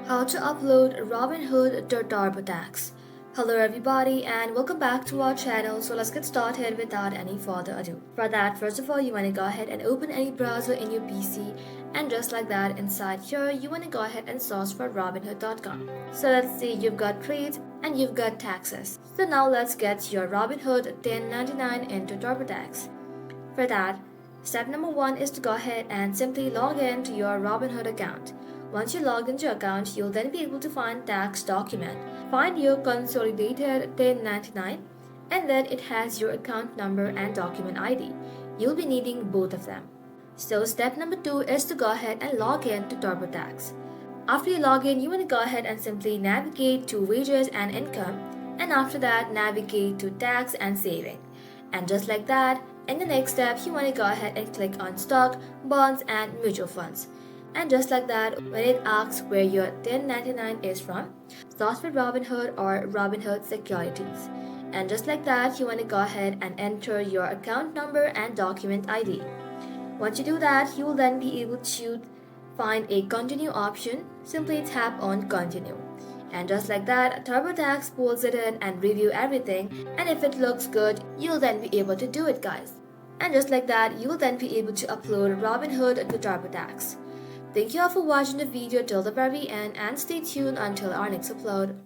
How to upload Robinhood to Turbotax. Hello everybody and welcome back to our channel. So let's get started without any further ado. For that, first of all, you want to go ahead and open any browser in your PC, and just like that, inside here you want to go ahead and search for robinhood.com. So let's see, you've got trades and you've got taxes. So now let's get your Robinhood 1099 into Turbotax. For that, step number 1 is to go ahead and simply log in to your Robinhood account. Once you log into your account, you'll then be able to find tax document. Find your consolidated 1099, and then it has your account number and document ID. You'll be needing both of them. So step number 2 is to go ahead and log in to TurboTax. After you log in, you want to go ahead and simply navigate to wages and income, and after that navigate to tax and saving. And just like that, in the next step, you want to go ahead and click on stock, bonds and mutual funds. And just like that, when it asks where your 1099 is from, start with Robinhood or Robinhood Securities. And just like that, you want to go ahead and enter your account number and document ID. Once you do that, you will then be able to find a continue option. Simply tap on continue. And just like that, TurboTax pulls it in and review everything, and if it looks good, you'll then be able to do it, guys. And just like that, you'll then be able to upload Robinhood to TurboTax. Thank you all for watching the video till the very end, and stay tuned until our next upload.